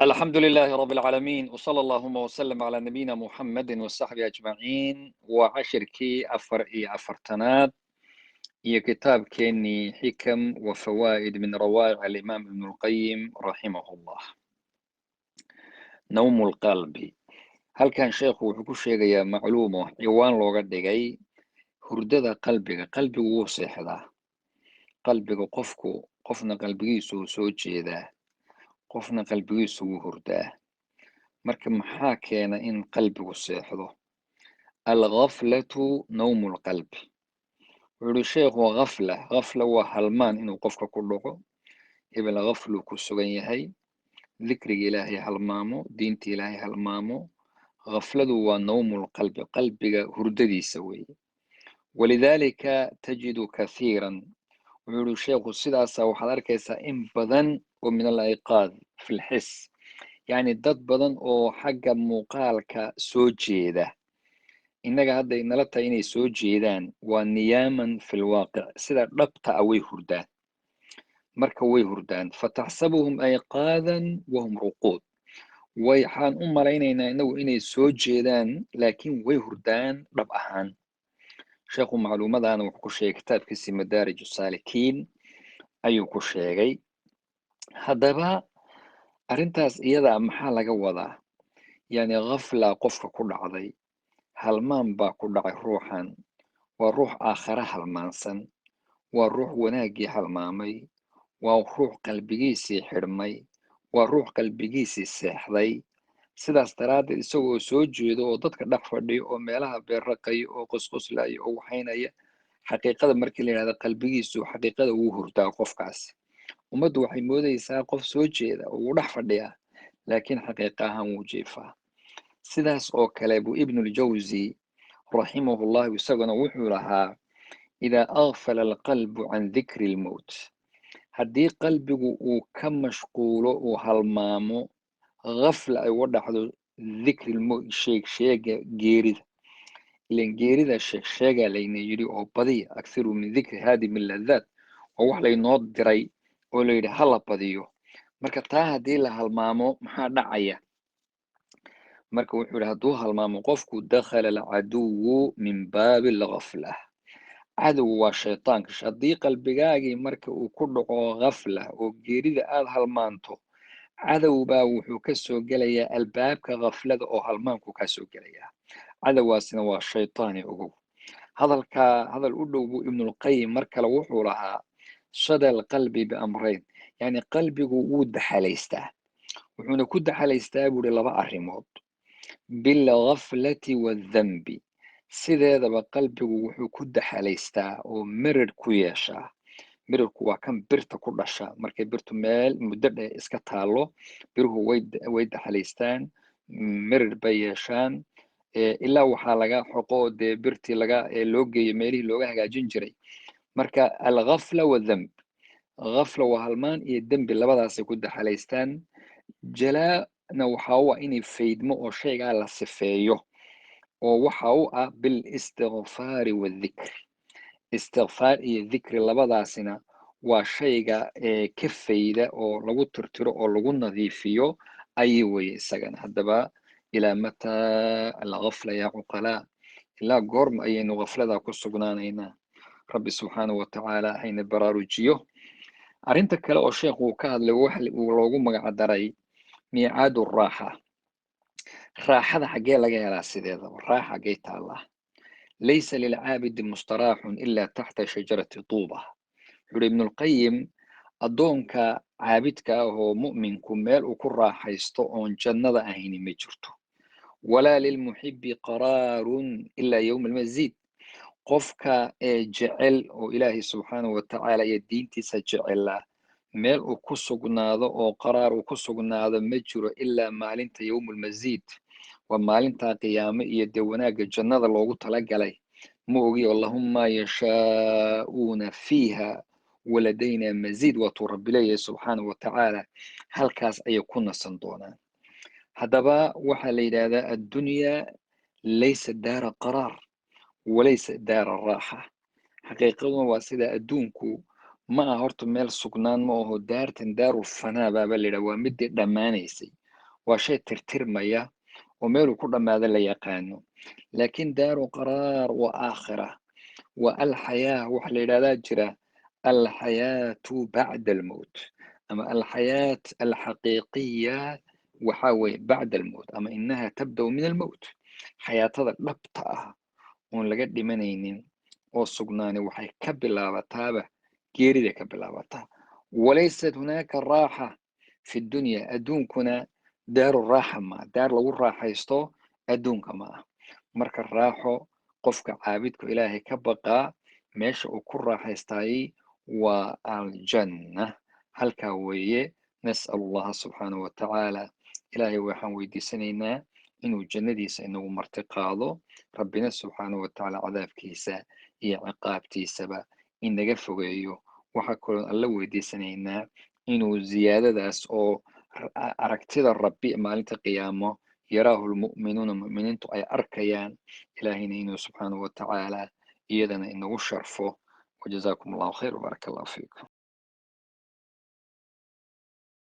الحمد لله رب العالمين وصلى اللهم وسلم على نبينا محمد وصحبه أجمعين وعشركي أفر أفرتناد هي كتاب كيني حكم وفوائد من روائع الإمام ابن القيم رحمه الله. نوم القلب هل كان شيخ وحكو شيغيا معلومة عوان لوغا دغاي هردada qalbiga wuu seexdaa qalbiga qofna qalbigiisu wuu soo jeedaa qofna qalbigiisu wuu hurdaa marka maxaa keena in qalbigu seexdo alghaflatu nawmu lqalbi wuxuu yihi sheekhu ghafla waa halmaan inuu qofka ku dhaco hebel ghafluu ku sugan yahay dikriga ilaahay halmaamo diinta ilaahay halmaamo ghafladu waa nawmu lqalbi qalbiga hurdadiisa weeye walidaalika tajidu kathiiran wuxuu yihi sheekhu sidaasa waxaad arkaysaa in badan oo min alayqaad fi lxis yacni dad badan oo xagga muuqaalka soo jeeda innaga hadda inala tahay inay soo jeedaan waa niyaaman fi lwaaqic sida dhabta ah way hurdaan marka way hurdaan fataxsabuhum ayqaadan wahum ruquud waxaan u malaynaynaa inagu inay soo jeedaan laakiin way hurdaan dhab ahaan sheekhu macluumadaana wuxuu ku sheegay kitaabkiisii madaarij saalikiin ayuu ku sheegay haddaba arrintaas iyadaa maxaa laga wadaa yani ghafla qofka ku dhacday halmaan baa ku dhacay ruuxan waa ruux aakhare halmaansan waa ruux wanaaggii halmaamay waa ruux qalbigiisii xidhmay waa ruux qalbigiisii seexday sidaas daraaddeed isagoo soo jeedo oo dadka dhex fadhiyo oo meelaha beerraqaya oo qosqoslaya oo waxaynaya xaqiiqada markii la yidhahdo qalbigiisu xaqiiqada wuu hurdaa qofkaasi ummaddu waxay moodaysaa qof soo jeeda oo wuu dhex fadhiyaa laakiin xaqiiqa ahaan wuu jiifaa sidaas oo kale buu ibnuljawsi raximahullahu isaguna wuxuu lahaa idaa aghfala alqalbu can dikri lmowt haddii qalbigu uu ka mashquulo uu halmaamo ghafla ay uga dhacdo dikri lmowt sheega geerida ilan geerida sheegaa layna yidhi oo badiya akthiru min dikri haadimi ladaat waa wax laynoo diray oo layidhi hala badiyo marka taa haddii la halmaamo maxaa dhacaya marka wuxuu yidhi hadduu halmaamo qofku dakhala alcaduwu min baabi alghafla cadow waa shaytaanka haddii qalbigaagii marka uu ku dhaco ghafla oo geerida aad halmaanto cadow baa wuxuu ka soo gelayaa albaabka ghaflada oo halmaanku kaa soo gelayaa cadowgaasina waa shaytaani ogow hadal u dhow buu ibnulqayim mar kale wuxuu lahaa sada alqalbi biamrayn yani qalbigu wuu daxalaystaa wuxuuna ku daxalaystaa buuhi laba arrimood bilghaflati waadhanbi sideedaba qalbigu wuxuu ku daxalaystaa oo mirir ku yeeshaa mirirku waa kan birta ku dhasha markay birtu meel muddo dheer iska taallo biruhu way daxalaystaan mirir bay yeeshaan ilaa waxaa laga xoqo oo dee birtii loo geeyo meelihii looga hagaajin jiray marka alghafla wadhanb ghafla waa halmaan iyo dembi labadaasay ku daxalaystaan jalaana waxa u ah inay faydmo oo shaygaa la sifeeyo oo waxa u ah bilistigfaari wadikri istikfaar iyo dikri labadaasina waa shayga ka fayda oo lagu tirtiro oo lagu nadiifiyo ayay weye isagana haddaba ilaa mataa alghafla yaa cuqalaa ilaa goorma ayaynu ghafladaa ku sugnaanaynaa rabbi subxaanahu watacaala hayna baraarujiyo arrinta kale oo sheekhu uu ka hadlay uu loogu magacdaray miicaadu raaxada xaggee laga helaa sideedaba raaxa xaggee taallaa laysa lilcaabidi mustaraaxun ilaa taxta shajarati tuuba wuxuuhi ibnulqayim addoonka caabidka ah oo mu'minku meel uu ku raaxaysto oon jannada ahayni ma jirto walaa lilmuxibi qaraarun ilaa yowma almasiid qofka jecel oo ilaahay subxaanahu watacaala iyo diintiisa jecela meel uu ku sugnaado oo qaraar uu ku sugnaado ma jiro ilaa maalinta yowma almasiid waa maalintaa qiyaame iyo dee wanaagga jannada loogu talagalay ma ogi allahuma yashaa'uuna fiiha waladayna masiid waatuu rabbi leeyahay subxaanahu watacaala halkaas ayay ku nasan doonaan haddaba waxaa la yidhaahdaa addunyaa laysa daara qaraar walaysa daara raaxa xaqiiqaduna waa sida adduunku ma aha horta meel sugnaan ma aho daartan daaru fanaa baaba la yidhaha waa midii dhammaanaysay waa shay tirtirmaya oo meeluu ku dhammaada la yaqaano. laakiin daaru qaraar waa aakhira, waa alxayaa waxa la yidhahdaa jira alxayaatu bacda almowt, ama alxayaat alxaqiiqiya waxaa weeye bacda almowt, ama inaha tabda'u min almowt. xayaatada dhabta ah oon laga dhimanaynin oo sugnaani waxay ka bilaabataaba geeriday ka bilaabataa. walaysat hunaaka raaxa fi dunya, adduunkuna daaru raaxa maa, daar lagu raaxaysto adduunka ma ah. marka raaxo qofka caabidku ilaahay ka baqaa meesha uu ku raaxaystaayey waa aljanna, halkaa weeye. nas'al allaha subxaanahu watacaala, ilaahay waxaan weydiisanaynaa inuu jannadiisa inagu marti qaado, rabbina subxaanahu watacaala cadaabkiisa iyo ciqaabtiisaba inaga fogeeyo. waxaa kaloo alla weydiisanaynaa inuu ziyaadadaas oo aragtida rabbi maalinta qiyaamo yaraahu lmu'minuuna, mu'miniintu ay arkayaan, ilaahayna inuu subxaanahu watacaala iyadana inagu sharfo. wajazaakum allahu khayr wbaaraka allahu fiikum.